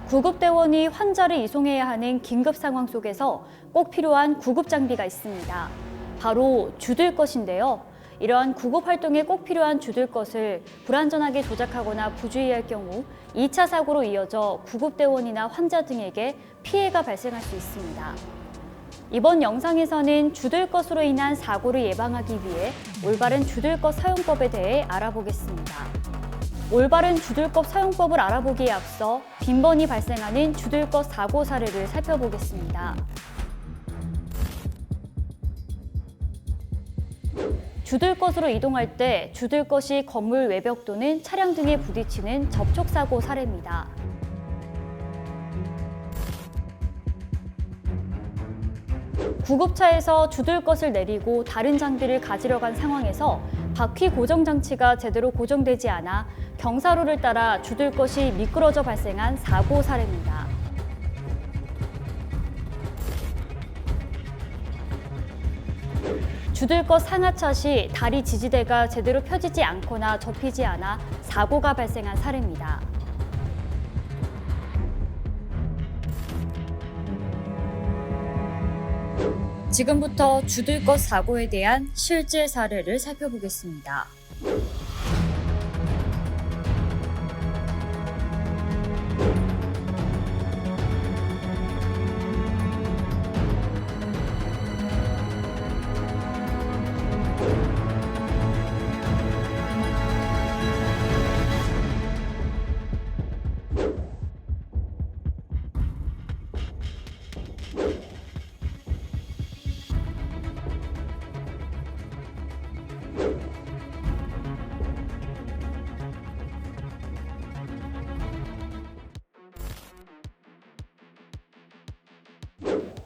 구급대원이 환자를 이송해야 하는 긴급 상황 속에서 꼭 필요한 구급 장비가 있습니다. 바로 주들 것인데요. 이러한 구급 활동에 꼭 필요한 주들 것을 불안전하게 조작하거나 부주의할 경우 2차 사고로 이어져 구급대원이나 환자 등에게 피해가 발생할 수 있습니다. 이번 영상에서는 주들 것으로 인한 사고를 예방하기 위해 올바른 주들 것 사용법에 대해 알아보겠습니다. 올바른 주들것 사용법을 알아보기에 앞서 빈번히 발생하는 주들것 사고 사례를 살펴보겠습니다. 주들것으로 이동할 때 주들것이 건물 외벽 또는 차량 등에 부딪히는 접촉사고 사례입니다. 구급차에서 주들것을 내리고 다른 장비를 가지러 간 상황에서 바퀴 고정 장치가 제대로 고정되지 않아 경사로를 따라 주들것이 미끄러져 발생한 사고 사례입니다. 주들것 상하차 시 다리 지지대가 제대로 펴지지 않거나 접히지 않아 사고가 발생한 사례입니다. 지금부터 주들것 사고에 대한 실제 사례를 살펴보겠습니다.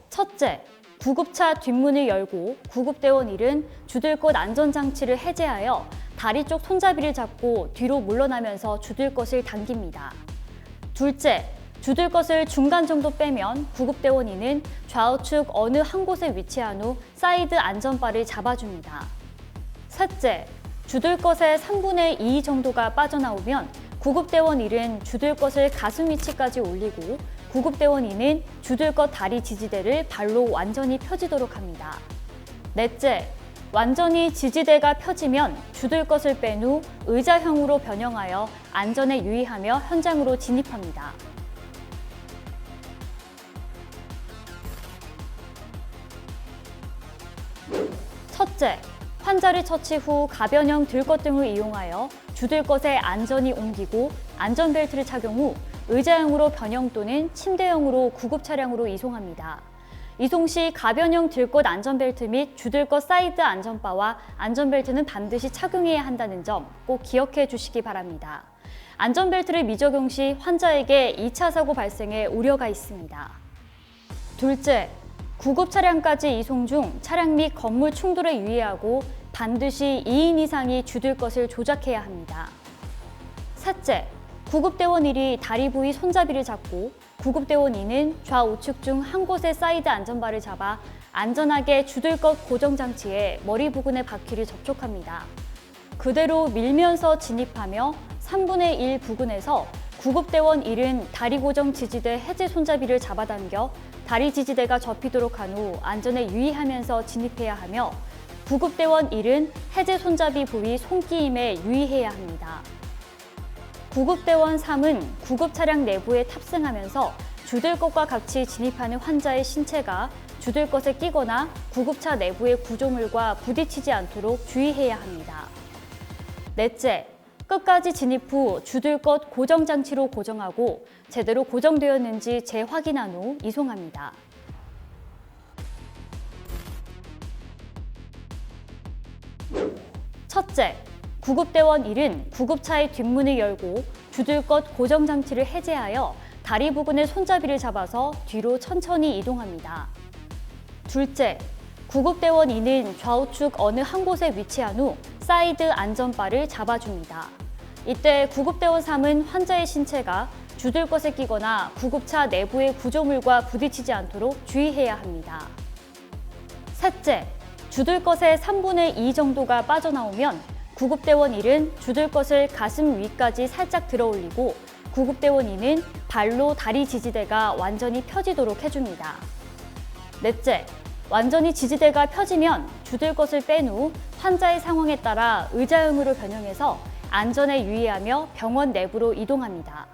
첫째, 구급차 뒷문을 열고 구급대원 1은 주들것 안전장치를 해제하여 다리 쪽 손잡이를 잡고 뒤로 물러나면서 주들것을 당깁니다. 둘째, 주들것을 중간 정도 빼면 구급대원 2는 좌우측 어느 한 곳에 위치한 후 사이드 안전바를 잡아줍니다. 셋째, 주들것의 3분의 2 정도가 빠져나오면 구급대원 1은 주들것을 가슴 위치까지 올리고 구급대원 2는 주들것 다리 지지대를 발로 완전히 펴지도록 합니다. 넷째, 완전히 지지대가 펴지면 주들것을 뺀 후 의자형으로 변형하여 안전에 유의하며 현장으로 진입합니다. 첫째, 환자를 처치 후 가변형 들것 등을 이용하여 주들것에 안전히 옮기고 안전벨트를 착용 후 의자형으로 변형 또는 침대형으로 구급차량으로 이송합니다. 이송 시 가변형 들것 안전벨트 및 주들것 사이드 안전바와 안전벨트는 반드시 착용해야 한다는 점 꼭 기억해 주시기 바랍니다. 안전벨트를 미적용 시 환자에게 2차 사고 발생의 우려가 있습니다. 둘째, 구급차량까지 이송 중 차량 및 건물 충돌에 유의하고 반드시 2인 이상이 주들것을 조작해야 합니다. 셋째, 구급대원 1이 다리 부위 손잡이를 잡고 구급대원 2는 좌우측 중 한 곳의 사이드 안전바를 잡아 안전하게 주들것 고정장치에 머리 부근의 바퀴를 접촉합니다. 그대로 밀면서 진입하며 3분의 1 부근에서 구급대원 1은 다리 고정 지지대 해제 손잡이를 잡아당겨 다리 지지대가 접히도록 한 후 안전에 유의하면서 진입해야 하며 구급대원 1은 해제 손잡이 부위 손끼임에 유의해야 합니다. 구급대원 3은 구급차량 내부에 탑승하면서 주들것과 같이 진입하는 환자의 신체가 주들것에 끼거나 구급차 내부의 구조물과 부딪히지 않도록 주의해야 합니다. 넷째, 끝까지 진입 후 주들것 고정장치로 고정하고 제대로 고정되었는지 재확인한 후 이송합니다. 첫째, 구급대원 1은 구급차의 뒷문을 열고 주들것 고정장치를 해제하여 다리 부근의 손잡이를 잡아서 뒤로 천천히 이동합니다. 둘째, 구급대원 2는 좌우측 어느 한 곳에 위치한 후 사이드 안전바를 잡아줍니다. 이때 구급대원 3은 환자의 신체가 주들것에 끼거나 구급차 내부의 구조물과 부딪히지 않도록 주의해야 합니다. 셋째, 주들것의 3분의 2 정도가 빠져나오면 구급대원 1은 주들것을 가슴 위까지 살짝 들어 올리고 구급대원 E는 발로 다리 지지대가 완전히 펴지도록 해줍니다. 넷째, 완전히 지지대가 펴지면 주들 것을 뺀 후 환자의 상황에 따라 의자형으로 변형해서 안전에 유의하며 병원 내부로 이동합니다.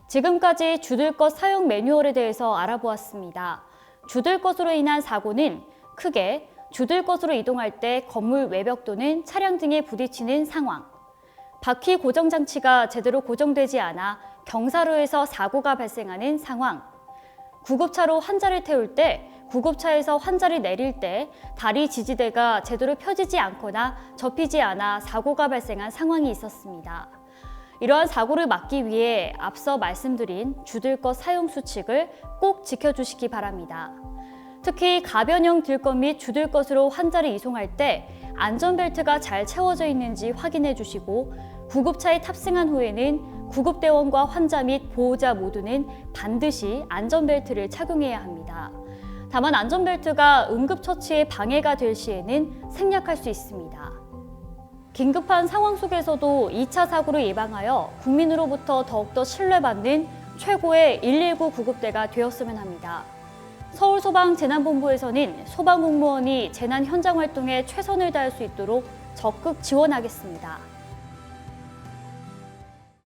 지금까지 주들 것 사용 매뉴얼에 대해서 알아보았습니다. 주들 것으로 인한 사고는 크게 주들 것으로 이동할 때 건물 외벽 또는 차량 등에 부딪히는 상황, 바퀴 고정 장치가 제대로 고정되지 않아 경사로에서 사고가 발생하는 상황, 구급차로 환자를 태울 때 구급차에서 환자를 내릴 때 다리 지지대가 제대로 펴지지 않거나 접히지 않아 사고가 발생한 상황이 있었습니다. 이러한 사고를 막기 위해 앞서 말씀드린 주들것 사용 수칙을 꼭 지켜주시기 바랍니다. 특히 가변형 들것 및 주들것으로 환자를 이송할 때 안전벨트가 잘 채워져 있는지 확인해 주시고 구급차에 탑승한 후에는 구급대원과 환자 및 보호자 모두는 반드시 안전벨트를 착용해야 합니다. 다만 안전벨트가 응급처치에 방해가 될 시에는 생략할 수 있습니다. 긴급한 상황 속에서도 2차 사고를 예방하여 국민으로부터 더욱더 신뢰받는 최고의 119 구급대가 되었으면 합니다. 서울소방재난본부에서는 소방공무원이 재난 현장 활동에 최선을 다할 수 있도록 적극 지원하겠습니다.